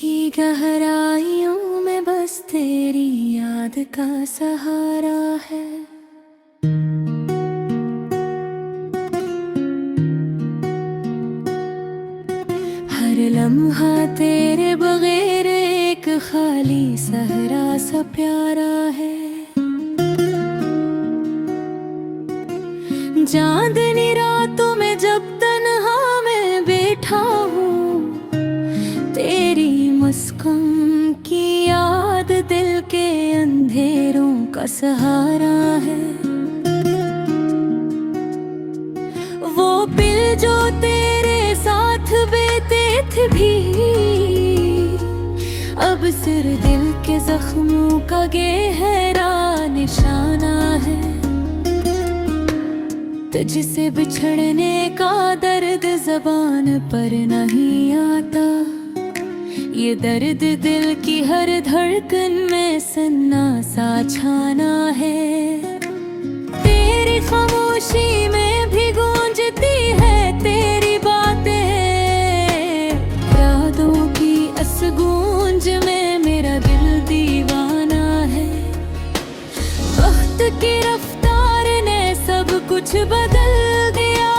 की गहराइयों में बस तेरी याद का सहारा है। हर लम्हा तेरे बगैर एक खाली सहरा सा प्यारा है। चांदनी रातों में जब तन्हा मैं बैठा हूँ, तेरी मुस्कान की याद दिल के अंधेरों का सहारा है। वो पिल जो तेरे साथ बीते थे भी, अब सिर्फ दिल के जख्मों का गहरा निशाना है। तुझसे बिछड़ने का दर्द ज़बान पर नहीं आता, ये दर्द दिल की हर धड़कन में सन्ना सा छाना है। तेरी खामोशी में भी गूंजती है तेरी बातें, यादों की इस गूंज में मेरा दिल दीवाना है। वक्त की रफ्तार ने सब कुछ बदल दिया,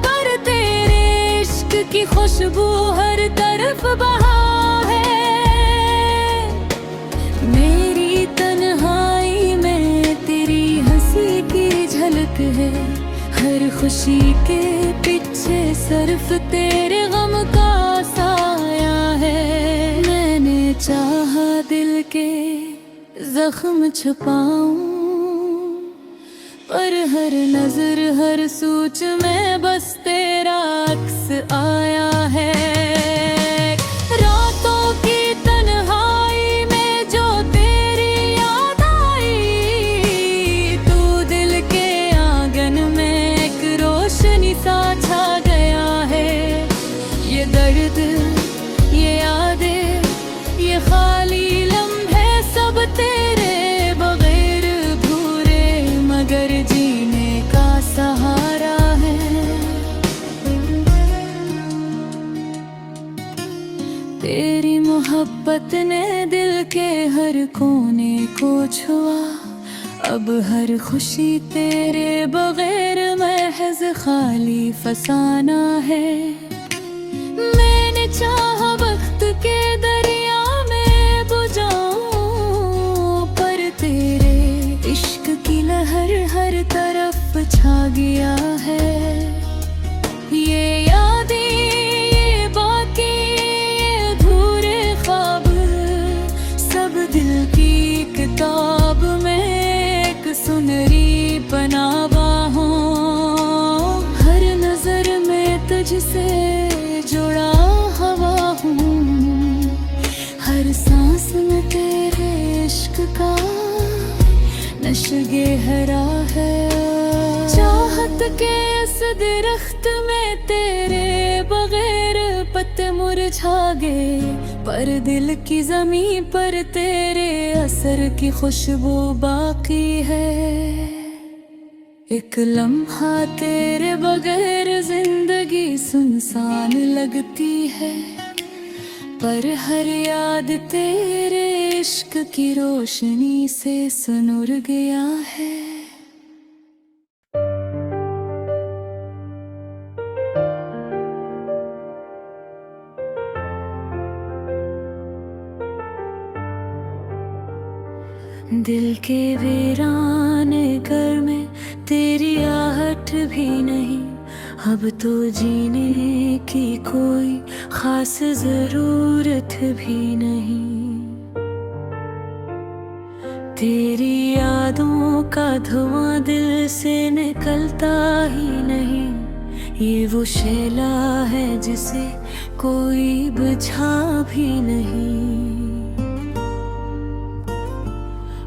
पर तेरे इश्क की खुशबू हर तरफ बहा है। मेरी तन्हाई में तेरी हंसी की झलक है, हर खुशी के पीछे सिर्फ तेरे गम का साया है। मैंने चाहा दिल के जख्म छुपाऊं, पर हर नजर हर सोच में बस तेरा अक्स आया है। रातों की तन्हाई में जो तेरी याद आई, तू दिल के आंगन में एक रोशनी सा छा गया है। ये दर्द, ये यादें, ये खाली लम्हे सब तेरे बगैर भूरे मगर जीने का सहारा है। तेरी मोहब्बत ने दिल के हर कोने को छुआ, अब हर खुशी तेरे बगैर महज खाली फसाना है। मैंने चाहा वक्त के दरिया में बुझाऊं, पर तेरे इश्क की लहर हर तरफ छा गया है। ये यादें, ये बाकी, ये अधूरे ख्वाब, सब दिल की किताब में एक सुनहरी बनावा हूँ। हर नजर में तुझसे जुड़ा हवा हूँ, हर सांस में तेरे इश्क का नशा गहरा है। चाहत के इस दरख्त में तेरे बगैर पत्ते मुरझा गए, पर दिल की ज़मीं पर तेरे असर की खुशबू बाकी है। एक लम्हा तेरे बगैर जिंदगी सुनसान लगती है, पर हर याद तेरे इश्क की रोशनी से सुनुर गया है। दिल के वीराने घर में तेरी आहट भी नहीं, अब तो जीने की कोई खास जरूरत भी नहीं। तेरी यादों का धुआं दिल से निकलता ही नहीं, ये वो शैला है जिसे कोई बुझा भी नहीं।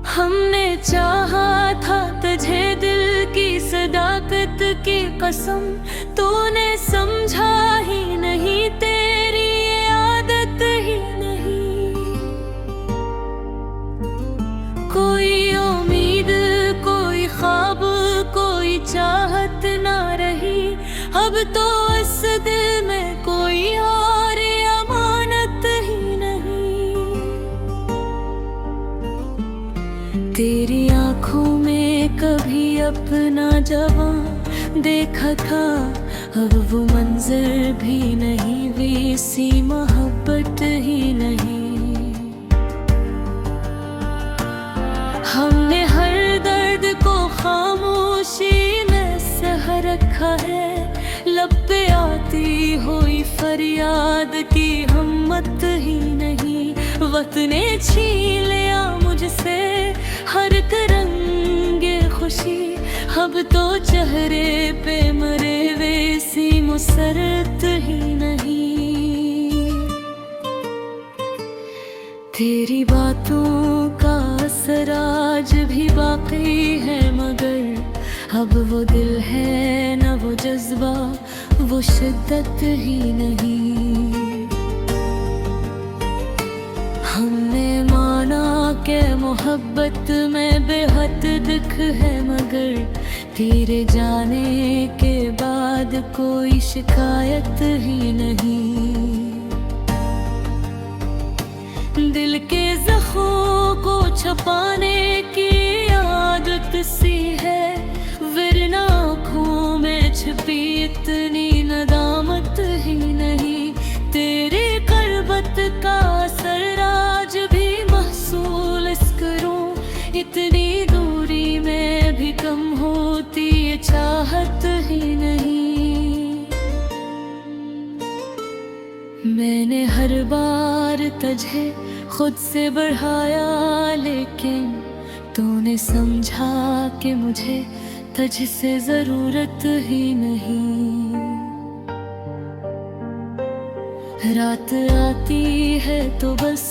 हमने चाहा था तुझे दिल की सदाकत की कसम, तूने समझा ही नहीं, तेरी ये आदत ही नहीं। कोई उम्मीद, कोई ख्वाब, कोई चाहत ना रही, अब तो इस दिल में कोई और अमानत तेरी आंखों में कभी अपना जवां देखा था, अब वो मंजर भी नहीं, वैसी मोहब्बत ही नहीं। हमने हर दर्द को खामोशी में सह रखा है, लब पे आती हुई फरियाद की हिम्मत ही नहीं। वक्त ने छीन लिया मुझसे हर तरंगे खुशी, अब तो चेहरे पे मरे वैसी मुसरत ही नहीं। तेरी बातों का असर आज भी बाकी है, मगर अब वो दिल है न वो जज्बा, वो शिद्दत ही नहीं। हमने माना के मोहब्बत में बेहद दुख है, मगर तेरे जाने के बाद कोई शिकायत ही नहीं। दिल के जख्मों को छुपाने की आदत सी है, वरना आँखों में छिपी इतनी नदामत ही नहीं। तेरे करबत का असर आज भी महसूस करूं, इतनी दूरी में भी कम होती ये चाहत ही नहीं। मैंने हर बार तुझे खुद से बढ़ाया, लेकिन तूने समझा कि मुझे तुझसे जरूरत ही नहीं। रात आती है तो बस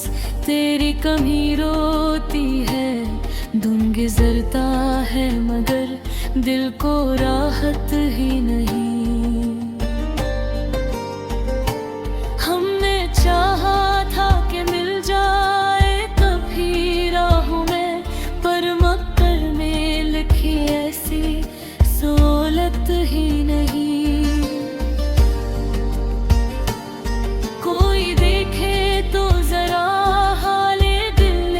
तेरी कमी रोती है, दिन गुजरता है मगर दिल को राहत ही नहीं। हमने चाहा था कि मिल जाए कभी राहों में, पर मक्कर में लिखी ऐसी सोलत ही नहीं। कोई देखे तो जरा हाले दिल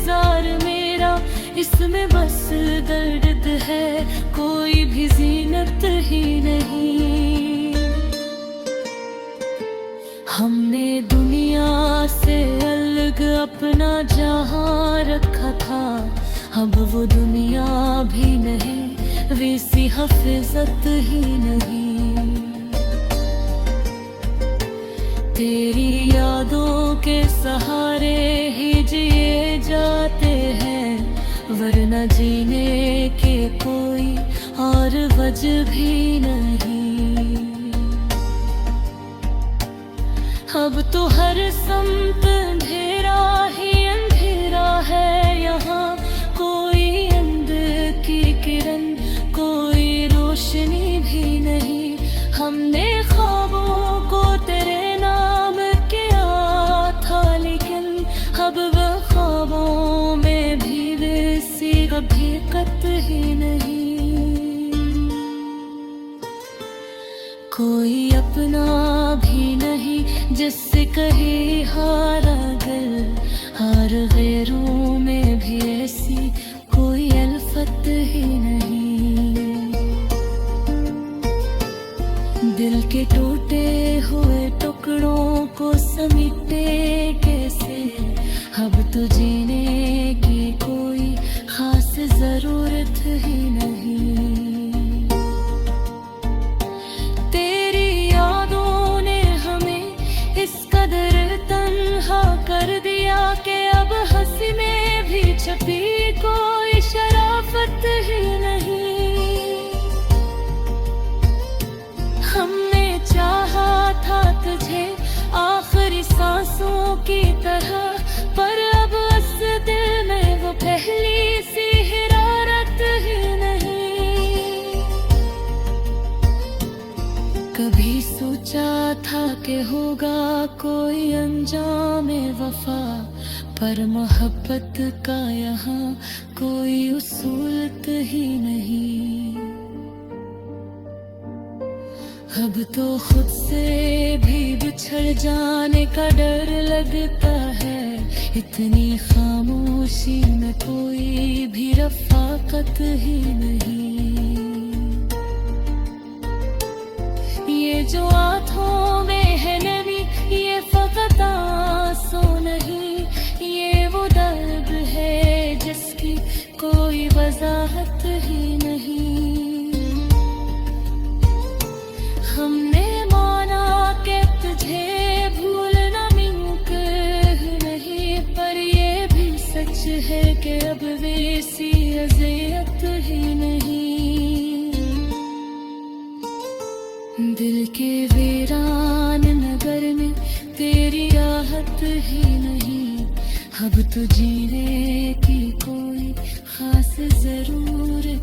जार मेरा, इसमें बस दर्द है, कोई भी जीनत ही नहीं। हमने दुनिया से अलग अपना जहां रखा था, अब वो दुनिया भी नहीं, वैसी हफीजत ही नहीं। तेरी यादों के सहारे ही जिए जाते हैं, वरना जीने के कोई और वजह भी नहीं। अब तो हर समत अंधेरा ही अंधेरा है, यहाँ कोई अंदर की किरण, कोई रोशनी भी नहीं। हमने ख्वाबों को तेरे नाम किया था, लेकिन अब वह ख्वाबों में भी वैसी हकीकत ही नहीं। कोई अपना भी नहीं जिससे कहे हारा दिल, हार गैरों में भी ऐसी कोई अल्फत ही नहीं। दिल के टूटे हुए टुकड़ों को समेटे कैसे, अब तो जीने की कोई खास जरूरत ही नहीं। तेरी यादों ने हमें इस कदर तन्हा कर दिया कि अब हंसी में भी छपी कोई शराफत ही नहीं। हमने चाहा था तुझे आखिरी सांसों की तरह, पर अब इस दिल में वो पहली सी हिरारत ही नहीं। कभी सोचा था कि होगा कोई अंजाम वफा, पर मोहब्बत का यहाँ कोई उसूलत ही नहीं। अब तो खुद से भी बिछड़ जाने का डर लगता है, इतनी खामोशी में कोई भी रफाकत ही नहीं। ये जो आँखों में है नमी, ये फकत आंसू नहीं, ये वो दर्द है जिसकी कोई वजाहत ही नहीं। हमने माना कि तुझे भूलना मुमकिन नहीं, पर ये भी सच है कि अब वैसी अज़ियत ही नहीं। दिल के वीरान नगर में तेरी राहत ही नहीं, अब तो जीने की कोई खास जरूरत